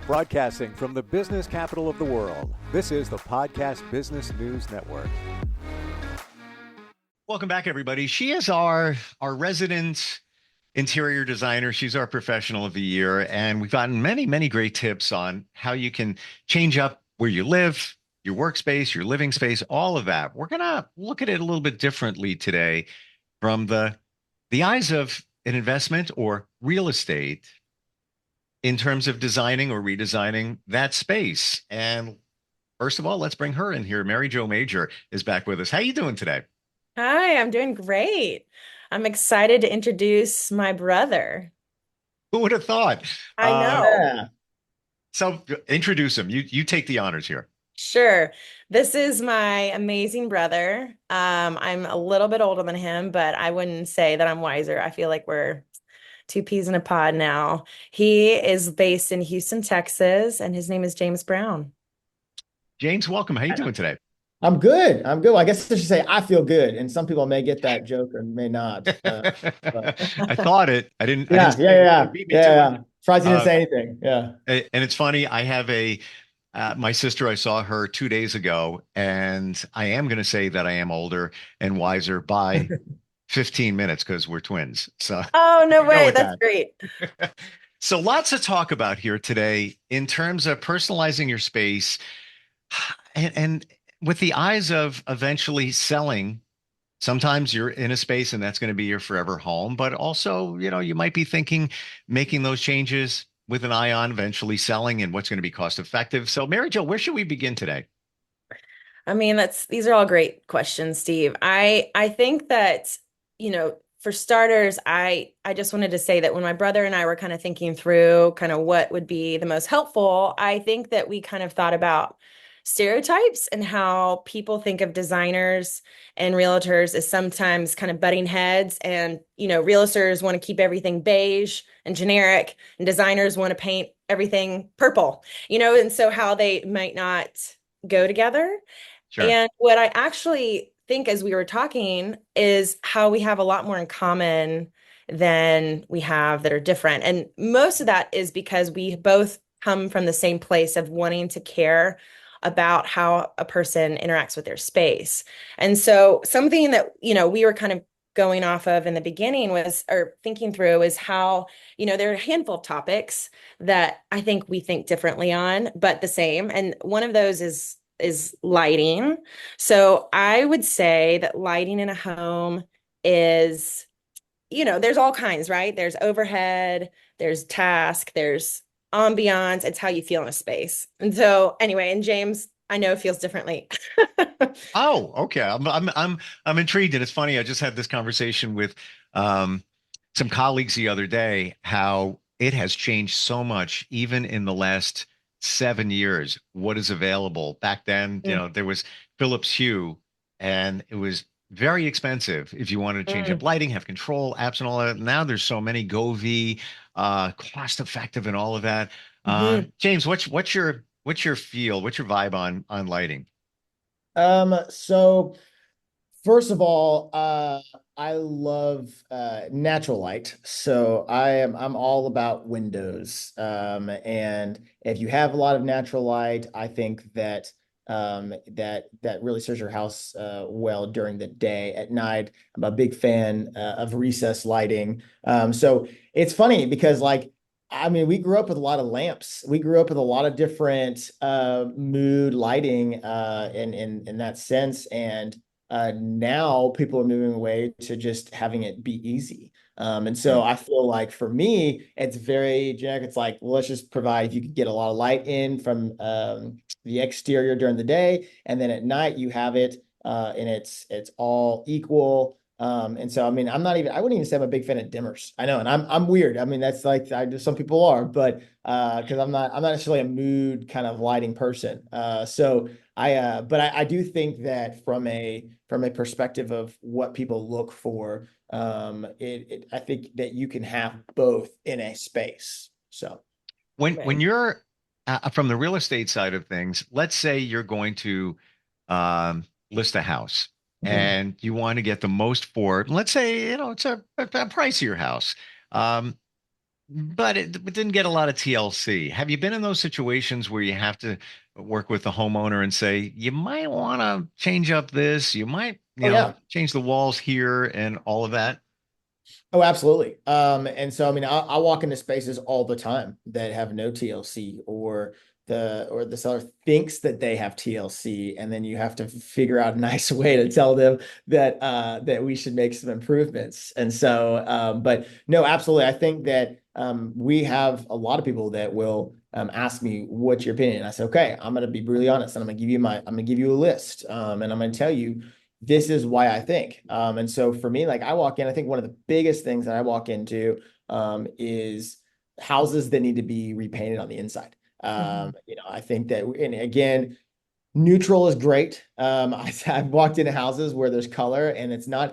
Broadcasting from the business capital of the world, this is the Podcast Business News Network. Welcome back, everybody. She is our resident interior designer. She's our professional of the year, and we've gotten many great tips on how you can change up where you live, your workspace, your living space, all of that. We're gonna look at it a little bit differently today from the eyes of an investment or real estate in terms of designing or redesigning that space. And first of all, let's bring her in here. Mary Jo Major is back with us. How you doing today? Hi, I'm doing great. I'm excited to introduce my brother. Who would have thought? I know. Yeah. So introduce him. You take the honors here. Sure. This is my amazing brother. I'm a little bit older than him, but I wouldn't say that I'm wiser. I feel like we're two peas in a pod now. He is based in Houston, Texas, and his name is James Brown. James, welcome. How you doing today? I'm good. I'm good. Well, I guess I should say I feel good, and some people may get that joke or may not. I thought it. I didn't. Yeah, I didn't yeah. it. Surprised you didn't say anything. Yeah. And it's funny. I have my sister. I saw her 2 days ago, and I am going to say that I am older and wiser by 15 minutes because we're twins. So. Oh, no way. That's great. So lots to talk about here today in terms of personalizing your space and with the eyes of eventually selling. Sometimes you're in a space and that's going to be your forever home, but also, you might be thinking making those changes with an eye on eventually selling and what's going to be cost effective. So Mary Jo, where should we begin today? I mean, these are all great questions, Steve. I think that, for starters, I just wanted to say that when my brother and I were kind of thinking through kind of what would be the most helpful, I think that we kind of thought about stereotypes and how people think of designers and realtors as sometimes kind of butting heads. And, realtors want to keep everything beige and generic, and designers want to paint everything purple, and so how they might not go together. Sure. And what I actually think as we were talking is how we have a lot more in common than we have that are different. And most of that is because we both come from the same place of wanting to care about how a person interacts with their space. And so something that, we were kind of going off of in the beginning or thinking through is how, there are a handful of topics that I think we think differently on, but the same. And one of those is lighting. So I would say that lighting in a home is, there's all kinds, right? There's overhead, there's task, there's ambiance. It's how you feel in a space. And so anyway, and James, I know feels differently. Oh, okay. I'm intrigued. And it's funny. I just had this conversation with some colleagues the other day, how it has changed so much, even in the last 7 years, what is available. Back then, there was Philips Hue, and it was very expensive if you wanted to change up lighting, have control apps and all that. Now there's so many Govee, cost effective and all of that. James, what's your feel? What's your vibe on lighting? So first of all, I love natural light. So I'm all about windows. And if you have a lot of natural light, I think that that really serves your house well during the day. At night, I'm a big fan of recessed lighting. So it's funny because we grew up with a lot of lamps. We grew up with a lot of different mood lighting in that sense. And now people are moving away to just having it be easy. And so I feel like for me, it's very generic. It's like, well, let's just provide, if you could get a lot of light in from the exterior during the day, and then at night you have it and it's all equal. And so, I wouldn't even say I'm a big fan of dimmers. I know, and I'm weird. That's like, some people are, but because I'm not necessarily a mood kind of lighting person. So but I do think that from a perspective of what people look for, I think that you can have both in a space. So when you're from the real estate side of things, let's say you're going to list a house. And you want to get the most for it. Let's say, it's a pricier house. but it didn't get a lot of TLC. Have you been in those situations where you have to work with the homeowner and say, you might want to change up this, you might, Oh yeah. change the walls here and all of that? Oh, absolutely. And so I mean, I walk into spaces all the time that have no TLC, or the seller thinks that they have TLC, and then you have to figure out a nice way to tell them that that we should make some improvements. And so, but no, absolutely, I think that we have a lot of people that will ask me, "What's your opinion?" And I say, "Okay, I'm going to be brutally honest, and I'm going to give you a list, and I'm going to tell you." This is why I think. And so for me, like I walk in, I think one of the biggest things that I walk into is houses that need to be repainted on the inside. I think that, and again, neutral is great. I've walked into houses where there's color, and I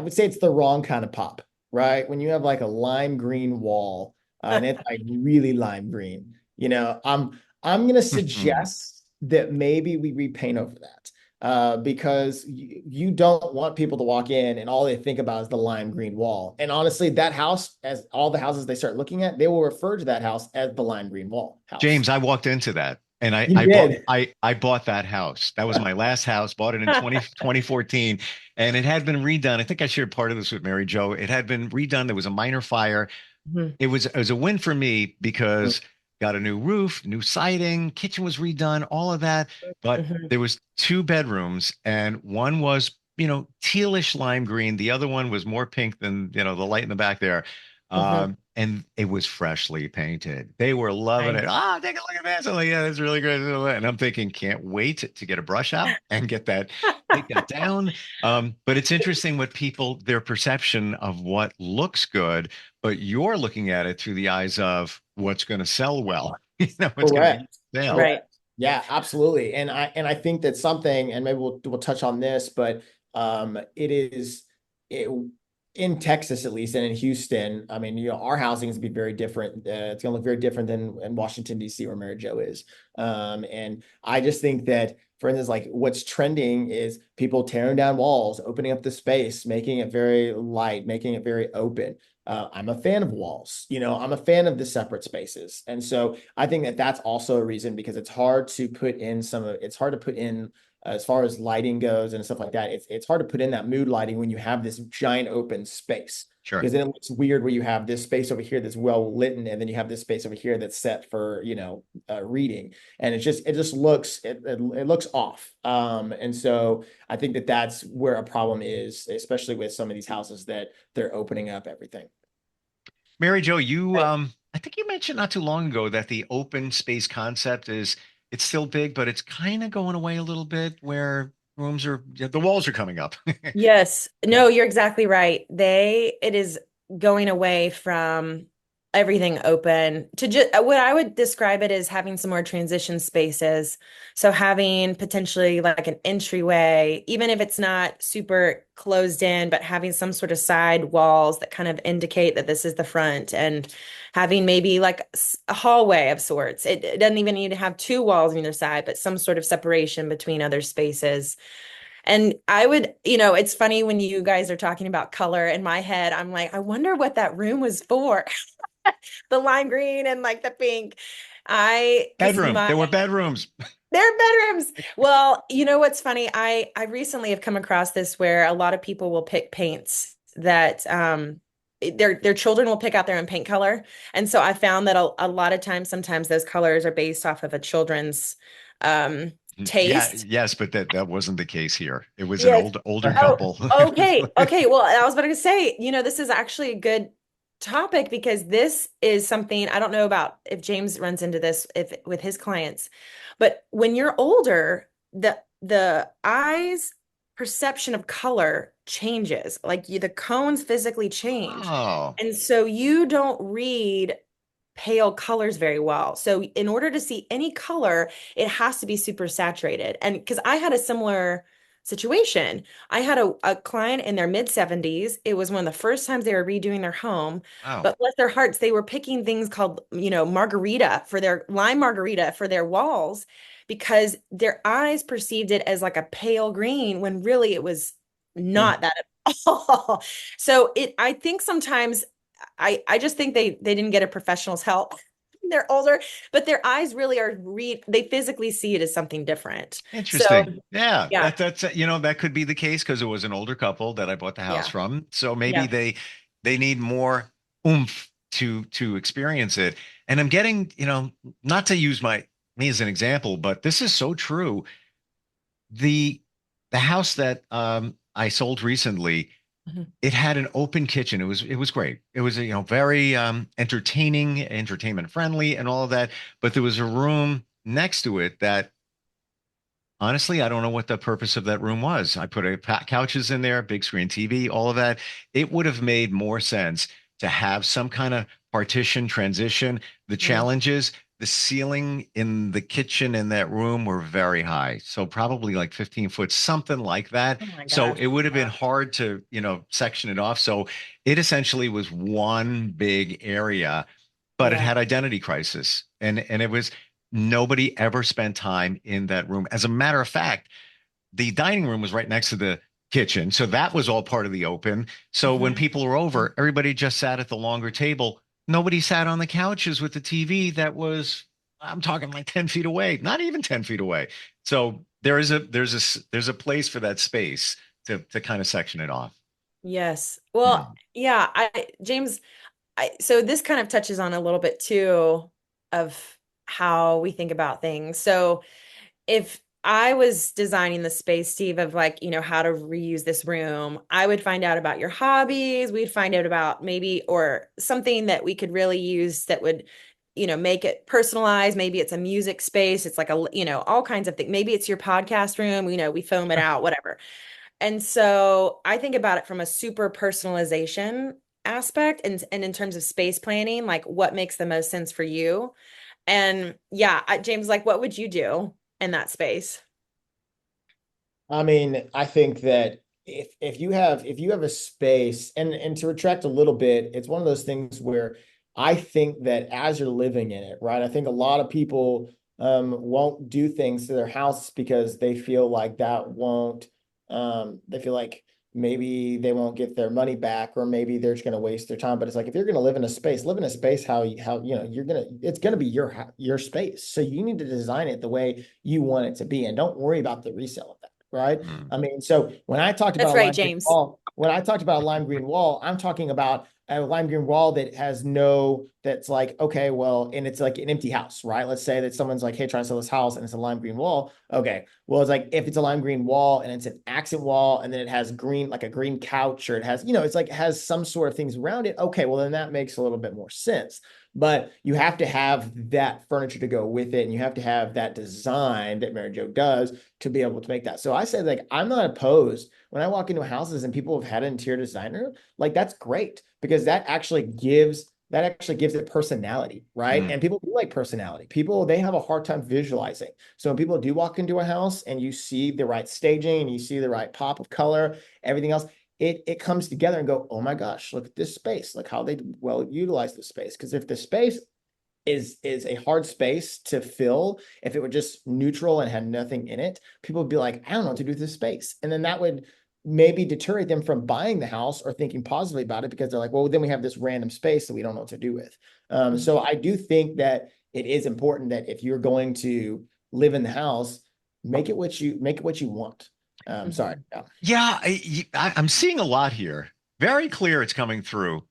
would say it's the wrong kind of pop, right? When you have like a lime green wall, and it's like really lime green, I'm gonna suggest that maybe we repaint over that. Because you don't want people to walk in and all they think about is the lime green wall. And honestly, that house, as all the houses they start looking at, they will refer to that house as the lime green wall house. James, I walked into that, and You did. I bought that house. That was my last house, bought it in 2014, and it had been redone. I think I shared part of this with Mary Jo. It had been redone. There was a minor fire. Mhm. It was a win for me because got a new roof, new siding, kitchen was redone, all of that. But Mhm. there was two bedrooms, and one was, tealish lime green. The other one was more pink than, the light in the back there. Mhm. And it was freshly painted. They were loving it. Nice. Ah, take a look at this. I'm like, yeah, that's really great. And I'm thinking, can't wait to get a brush out and take that down. But it's interesting what their perception of what looks good, but you're looking at it through the eyes of what's going to sell well. What's going to get Correct. sale. Right. Yeah, absolutely. And I think that something, and maybe we'll touch on this, but it in Texas at least, and in Houston, I mean, our housing is gonna be very different. It's gonna look very different than in Washington D.C. where Mary Jo is. And I just think that, for instance, like what's trending is people tearing down walls, opening up the space, making it very light, making it very open. I'm a fan of walls. I'm a fan of the separate spaces, and so I think that that's also a reason, because it's hard to put in as far as lighting goes and stuff like that. It's hard to put in that mood lighting when you have this giant open space, Sure. because then it looks weird where you have this space over here that's well lit, and then you have this space over here that's set for reading, and it looks off. And so I think that that's where a problem is, especially with some of these houses that they're opening up everything. Mary Jo, I think you mentioned not too long ago that the open space concept it's still big, but it's kind of going away a little bit where the walls are coming up. Yes. Yeah. No, you're exactly right. It is going away from everything open to just what I would describe it as having some more transition spaces. So having potentially like an entryway, even if it's not super closed in, but having some sort of side walls that kind of indicate that this is the front, and having maybe like a hallway of sorts. It doesn't even need to have two walls on either side, but some sort of separation between other spaces. And it's funny when you guys are talking about color in my head, I'm like, I wonder what that room was for. The lime green and like the pink. There were bedrooms. They're bedrooms. Well, you know what's funny? I recently have come across this where a lot of people will pick paints that their children will pick out their own paint color. And so I found that a lot of times, sometimes those colors are based off of a children's Yeah, taste. yes, but that wasn't the case here. It was an Yes. older Oh, couple. okay. Okay. Well, I was about to say, this is actually a good topic, because this is something I don't know about if James runs into this if with his clients, but when you're older, the eyes perception of color changes. Like the cones physically change. Oh, And so you don't read pale colors very well. So in order to see any color, it has to be super saturated. And because I had a similar situation, I had a client in their mid 70s. It was one of the first times they were redoing their home, wow. but bless their hearts, they were picking things called, margarita for their lime margarita for their walls, because their eyes perceived it as like a pale green when really it was Mm. not that at So I think sometimes I just think they didn't get a professional's help. They're older, but their eyes really they physically see it as something different. So Interesting. Yeah, yeah, that's that could be the case because it was an older couple that I bought the house yeah, from. So maybe yeah. they need more oomph to experience it. And I'm getting, not to use me as an example, but this is so true. The the house that I sold recently, Mhm. it had an open kitchen. It was great. It was very entertaining, entertainment friendly, and all of that. But there was a room next to it that honestly, I don't know what the purpose of that room was. I put couches in there, big screen TV, all of that. It would have made more sense to have some kind of partition transition. The Mhm. challenges, the ceiling in the kitchen in that room were very high. So probably like 15 foot, something like that. Oh my So gosh. it would have been Yeah. hard to, section it off. So it essentially was one big area, but it Yeah. had identity crisis. And it was nobody ever spent time in that room. As a matter of fact, the dining room was right next to the kitchen. So that was all part of the open. So when Mhm. people were over, everybody just sat at the longer table. Nobody sat on the couches with the TV that was, I'm talking like 10 feet away, not even 10 feet away. So there's a place for that space to kind of section it off. Yes. Well, Hmm. yeah, James, so this kind of touches on a little bit too of how we think about things. So if I was designing the space, Steve, of like, how to reuse this room, I would find out about your hobbies. We'd find out about maybe, or something that we could really use that would, make it personalized. Maybe it's a music space. It's like all kinds of things. Maybe it's your podcast room, we foam it out, whatever. And so I think about it from a super personalization aspect and in terms of space planning, like what makes the most sense for you. And yeah, James, like what would you do in that space? I mean, I think that if you have a space, and to retract a little bit, it's one of those things where I think that as you're living in it, right? I think a lot of people won't do things to their house because they feel like they feel like maybe they won't get their money back, or maybe they're just going to waste their time. But it's like, if you're going to live in a space how it's going to be your space. So you need to design it the way you want it to be, and don't worry about the resale of that. Right. Hmm. I mean, so when I talked That's about a right, lime green James. wall, when I talked about a lime green wall, I'm talking about a lime green wall that's like, okay, well, and it's like an empty house, right? Let's say that someone's like, hey, trying to sell this house and it's a lime green wall. Okay. Well, it's like, if it's a lime green wall and it's an accent wall and then it has green, like a green couch, or it has, it's like, it has some sort of things around it. Okay. Well, then that makes a little bit more sense. But you have to have that furniture to go with it, and you have to have that design that Mary Jo does to be able to make that. So I say, like, I'm not opposed when I walk into houses and people have had an interior designer, like that's great, because that actually gives it personality, right? Hmm. And people do like personality. People, they have a hard time visualizing. So when people do walk into a house and you see the right staging and you see the right pop of color, everything else, it comes together and go, oh my gosh, look at this space, look how they well utilize the space. Because if the space is a hard space to fill, if it were just neutral and had nothing in it, people would be like, I don't know what to do with this space. And then that would maybe deter them from buying the house or thinking positively about it, because they're like, well, then we have this random space that we don't know what to do with. So I do think that it is important that if you're going to live in the house, make it what you want. Sorry. Mhm. Yeah. Yeah, I'm seeing a lot here. Very clear it's coming through.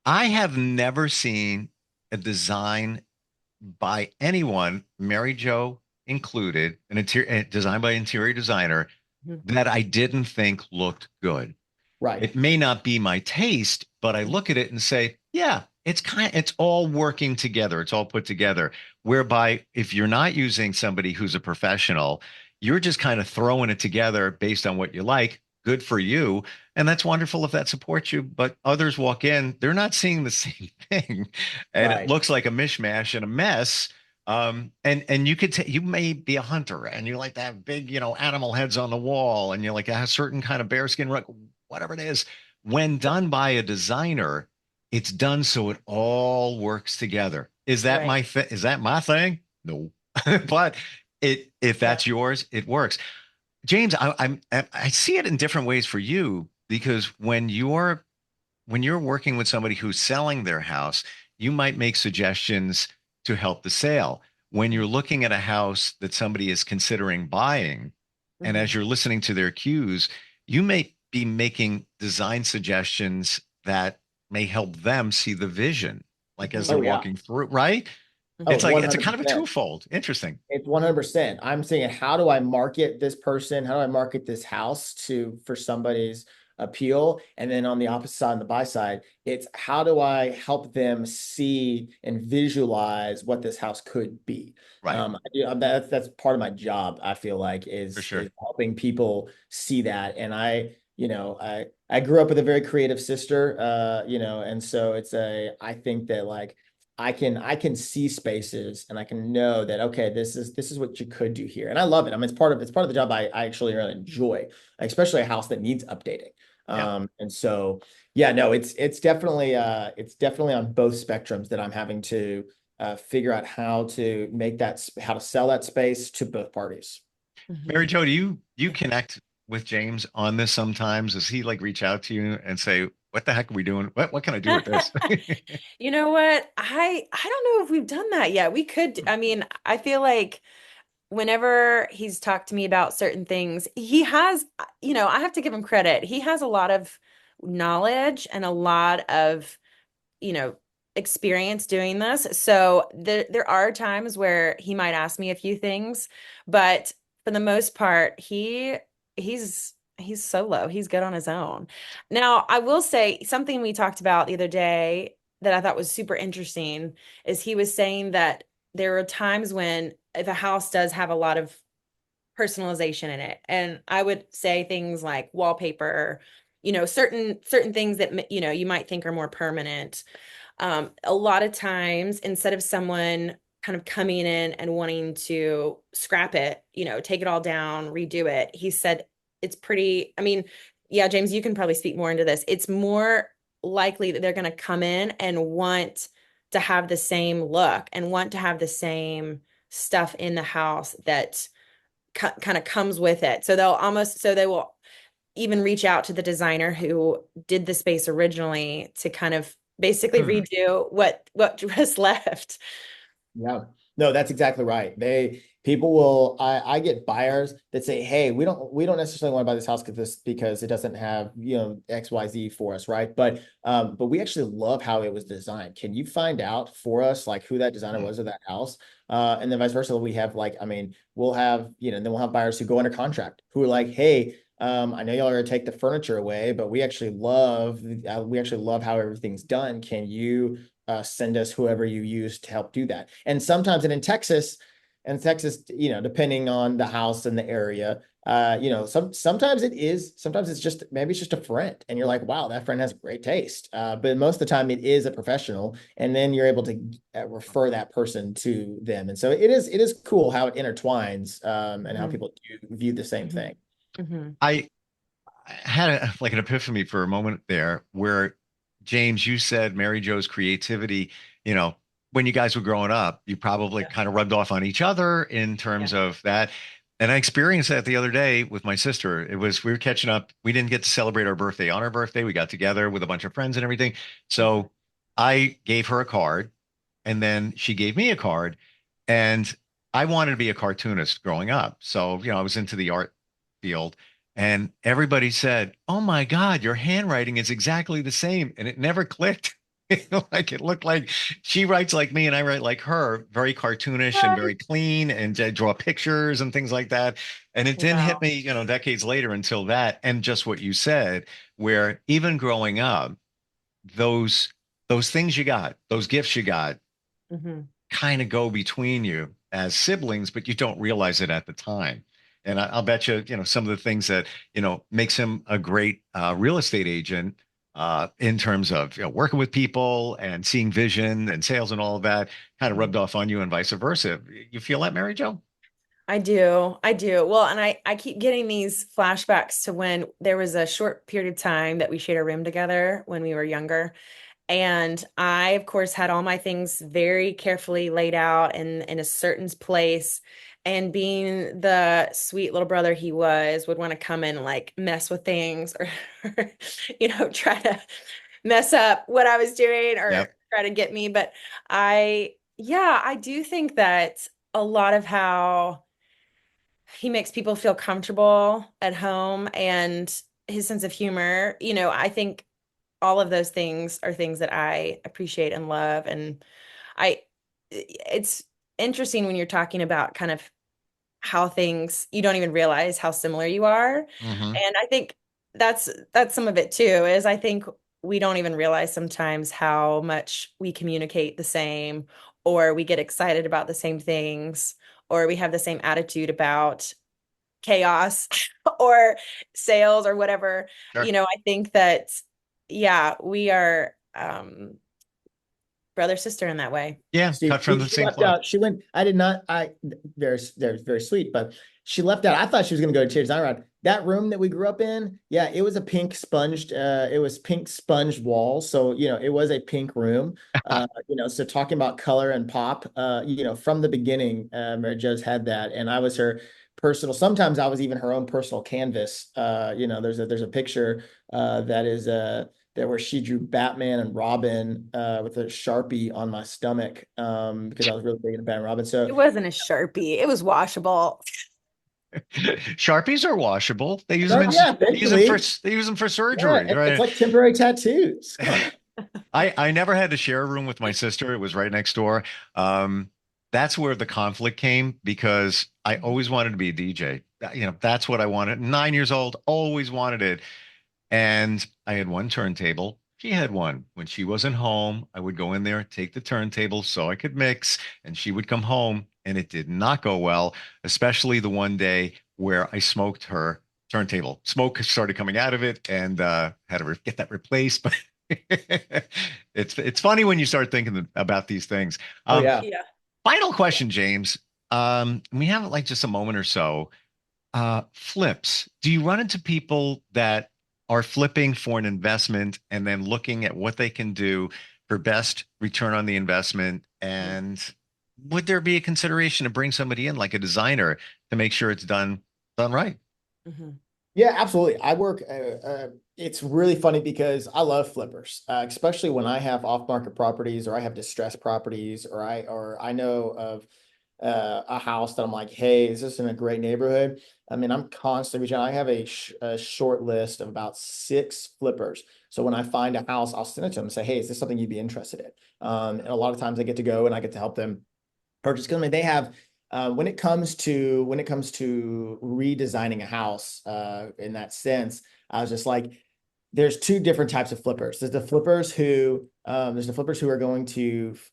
I have never seen a design by anyone, Mary Jo included, an interior designed by an interior designer Mhm. that I didn't think looked good. Right. It may not be my taste, but I look at it and say, yeah, it's all working together. It's all put together. Whereby if you're not using somebody who's a professional, you're just kind of throwing it together based on what you like. Good for you. And that's wonderful if that supports you. But others walk in, they're not seeing the same thing. And it Right. looks like a mishmash and a mess. And you may be a hunter and you like to have big, animal heads on the wall, and you like a certain kind of bearskin rug, whatever it is. When done by a designer, it's done so it all works together. Right. Is that my thing? No. But if Yeah. that's yours, it works. James, I see it in different ways for you because when you're working with somebody who's selling their house, you might make suggestions to help the sale. When you're looking at a house that somebody is considering buying, and Mhm. as you're listening to their cues, you may be making design suggestions that may help them see the vision, like as they're Mhm. Oh yeah. walking through, right? Oh, Mhm. It's a kind of a 100%. twofold. Interesting. It's 100%. I'm saying, how do I market this person? How do I market this house to for somebody's appeal? And then on the opposite side, on the buy side, it's how do I help them see and visualize what this house could be? Right. That's part of my job. I feel like For is sure. helping people see that. And I grew up with a very creative sister, and so I think that like I can see spaces and I can know that okay, this is what you could do here. And I love it. I mean, it's part of the job I actually really enjoy, especially a house that needs updating. Yeah. And so yeah, no, it's definitely on both spectrums that I'm having to figure out how to sell that space to both parties. Mary Mhm. Jo, do you connect with James on this sometimes? Does he like reach out to you and say, "What the heck are we doing? What can I do with this?" You know what? I don't know if we've done that yet. We could, I mean, I feel like whenever he's talked to me about certain things, he has, I have to give him credit. He has a lot of knowledge and a lot of, you know, experience doing this. So there are times where he might ask me a few things, but for the most part, he's solo. He's good on his own. Now, I will say something we talked about the other day that I thought was super interesting is he was saying that there are times when if a house does have a lot of personalization in it, and I would say things like wallpaper, certain things that you might think are more permanent. A lot of times, instead of someone kind of coming in and wanting to scrap it, take it all down, redo it, he said it's pretty, I mean, yeah, James, you can probably speak more into this. It's more likely that they're going to come in and want to have the same look and want to have the same stuff in the house that kind of comes with it. So they will even reach out to the designer who did the space originally to kind of basically Hmm. redo what was left. Yeah. No, that's exactly right. I get buyers that say, "Hey, we don't necessarily want to buy this house because it doesn't have, XYZ for us, right? But we actually love how it was designed. Can you find out for us like who that designer Hmm. was of that house?" And then vice versa, we have like, I mean, we'll have, then we'll have buyers who go under contract who are like, "Hey, I know y'all are gonna take the furniture away, but we actually love how everything's done. Can you send us whoever you use to help do that?" And sometimes, and in Texas, depending on the house and the area, sometimes it's just maybe it's just a friend, and you're like, wow, that friend has great taste. But most of the time, it is a professional, and then you're able to refer that person to them. And so it is cool how it intertwines, and how Mhm. people do view the same thing. Mhm. I had like an epiphany for a moment there where James, you said Mary Jo's creativity, you know, when you guys were growing up, you probably Yeah. kind of rubbed off on each other in Yeah. terms of that. And I experienced that the other day with my sister. We were catching up. We didn't get to celebrate our birthday on our birthday. We got together with a bunch of friends and everything. Mhm. So I gave her a card and then she gave me a card. And I wanted to be a cartoonist growing up. So, I was into the art field. And everybody said, "Oh my God, your handwriting is exactly the same." And it never clicked. Like it looked like she writes like me and I write like her, very cartoonish and Right. very clean and draw pictures and things like that. And it didn't hit Wow. me, decades later until that. And just what you said, where even growing up, those those things you got, those gifts you got Mhm. kind of go between you as siblings, but you don't realize it at the time. And I'll bet you, some of the things that, makes him a great real estate agent in terms of, working with people and seeing vision and sales and all of that kind of rubbed Mhm. off on you and vice versa. You feel that, Mary Jo? I do. I do. Well, and I keep getting these flashbacks to when there was a short period of time that we shared a room together when we were younger. And I, of course, had all my things very carefully laid out in a certain place. and being the sweet little brother he was, would want to come in and like mess with things or, try to mess up what I was doing or Yep. try to get me. But I do think that a lot of how he makes people feel comfortable at home and his sense of humor, I think all of those things are things that I appreciate and love. And it's interesting when you're talking about kind of how things you don't even realize how similar you are. Hmm. And I think that's some of it too, is I think we don't even realize sometimes how much we communicate the same, or we get excited about the same things, or we have the same attitude about chaos or sales or whatever. Sure. I think that, yeah, we are brother sister in that way. Yeah. Steve, Cut from the she same left cloth. out. She went. I did not. They're very sweet, but she left out. I thought she was going to go to Interior Design Rod. That room that we grew up in, yeah, it was a pink sponged. It was pink sponged walls, so it was a pink room. So talking about color and pop, from the beginning, Mary Jo's had that, and I was her personal. Sometimes I was even her own personal canvas. There's a picture that is that where she drew Batman and Robin with a Sharpie on my stomach because I was really big into Batman and Robin. So It wasn't a Sharpie, it was washable. Sharpies are washable. They use them yeah, they use them for thankfully, they use them for yeah, surgery, it's right? like temporary tattoos. Come on. I never had to share a room with my sister. It was right next door. That's where the conflict came because I always wanted to be a DJ. That's what I wanted. 9 years old, always wanted it. And I had one turntable. She had one. When she wasn't home, I would go in there, take the turntable so I could mix, and she would come home, and it did not go well, especially the one day where I smoked her turntable. Smoke started coming out of it, and had to get that replaced. But it's funny when you start thinking about these things. Oh yeah. Yeah. Final question, James. We have like just a moment or so. Flips. Do you run into people that are flipping for an investment and then looking at what they can do for best return on the investment? And would there be a consideration to bring somebody in like a designer to make sure it's done right? Mhm. Yeah, absolutely. I work. It's really funny because I love flippers, especially when I have off-market properties or I have distressed properties or I know of a house that I'm like, hey, is this in a great neighborhood? I mean, I'm constantly reaching out. I have a short list of about 6 flippers. So when I find a house, I'll send it to them and say, hey, is this something you'd be interested in? And a lot of times I get to go and I get to help them purchase because I mean, they have when it comes to redesigning a house in that sense, I was just like, there's 2 different types of flippers. There's the flippers who are going to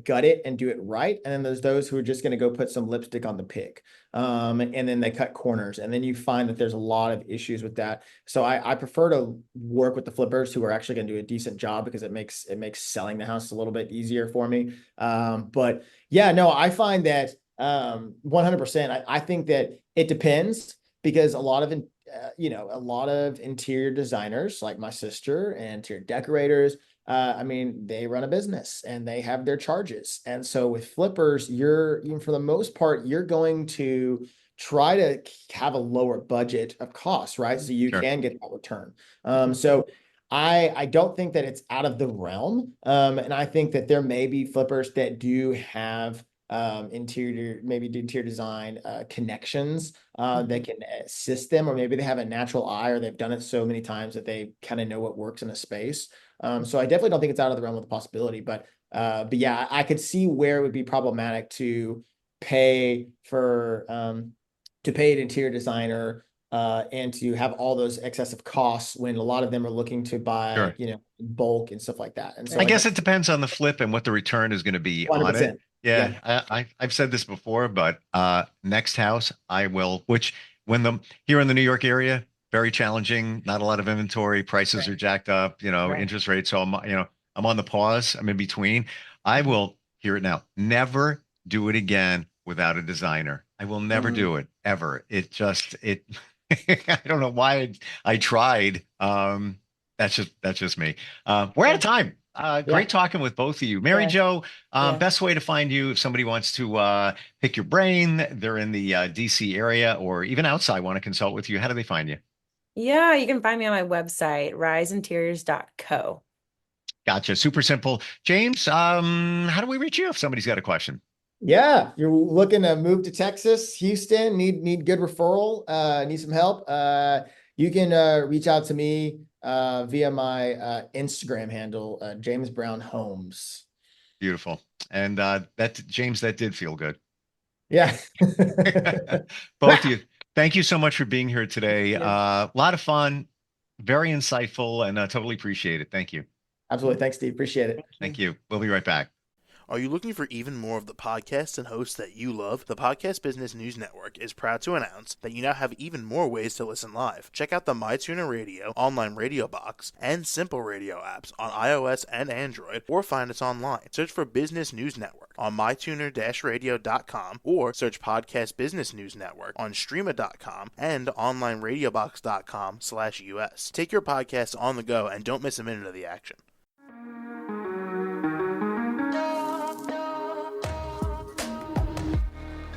gut it and do it right, and then there's those who are just going to go put some lipstick on the pig, and then they cut corners, and then you find that there's a lot of issues with that. So I prefer to work with the flippers who are actually going to do a decent job because it makes selling the house a little bit easier for me. But yeah, no, I find that 100%. I think that it depends because a lot of interior designers like my sister and interior decorators, I mean, they run a business and they have their charges. And so with flippers, for the most part, you're going to try to have a lower budget of costs, right? So you Sure. can get that return. So I don't think that it's out of the realm. And I think that there may be flippers that do have interior design connections that can assist them, or maybe they have a natural eye or they've done it so many times that they kind of know what works in a space. So I definitely don't think it's out of the realm of the possibility, but yeah, I could see where it would be problematic to pay for to pay an interior designer and to have all those excessive costs when a lot of them are looking to buy, Sure. in bulk and stuff like that. And so I guess it depends on the flip and what the return is going to be on it. 100%. Yeah, Yeah. I've said this before, but next house I will, which when the here in the New York area, very challenging, not a lot of inventory, prices are jacked up, Right. interest rates. So I'm on the pause, I'm in between. I will hear it now. Never do it again without a designer. I will never do it ever. It I don't know why I tried. That's just me. We're out of time. Great talking with both of you. Mary Yeah. Jo, Yeah. best way to find you if somebody wants to pick your brain, they're in the DC area or even outside, want to consult with you. How do they find you? Yeah, you can find me on my website, riseinteriors.co. Gotcha. Super simple. James, how do we reach you if somebody's got a question? Yeah, you're looking to move to Texas, Houston, need good referral, need some help. You can reach out to me via my Instagram handle, James Brown Homes. Beautiful. And James, that did feel good. Yeah. Both of you. Thank you so much for being here today. Yeah. A lot of fun, very insightful, and totally appreciate it. Thank you. Absolutely. Thanks, Steve. Appreciate it. Thank you. We'll be right back. Are you looking for even more of the podcasts and hosts that you love? The Podcast Business News Network is proud to announce that you now have even more ways to listen live. Check out the MyTuner Radio, online radio box, and Simple Radio apps on iOS and Android, or find us online. Search for Business News Network on mytuner-radio.com or search Podcast Business News Network on streama.com and onlineradiobox.com/US. Take your podcast on the go and don't miss a minute of the action.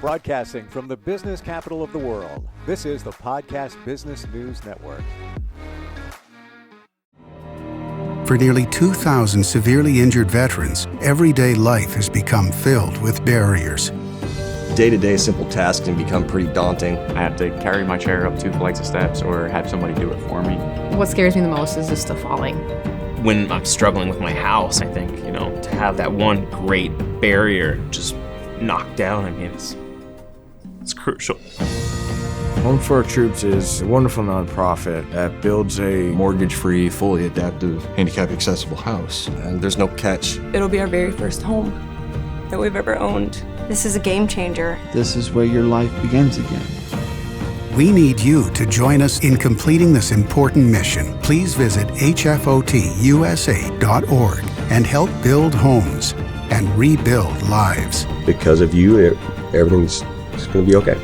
Broadcasting from the business capital of the world, this is the Podcast Business News Network. For nearly 2,000 severely injured veterans, everyday life has become filled with barriers. Day-to-day simple tasks can become pretty daunting. I have to carry my chair up 2 flights of steps or have somebody do it for me. What scares me the most is just the falling. When I'm struggling with my house, I think, to have that one great barrier just knocked down, it's crucial. Home for Our Troops is a wonderful nonprofit that builds a mortgage-free, fully adaptive, handicap-accessible house. And there's no catch. It'll be our very first home that we've ever owned. This is a game changer. This is where your life begins again. We need you to join us in completing this important mission. Please visit hfotusa.org and help build homes and rebuild lives. Because of you, everything's going to be okay.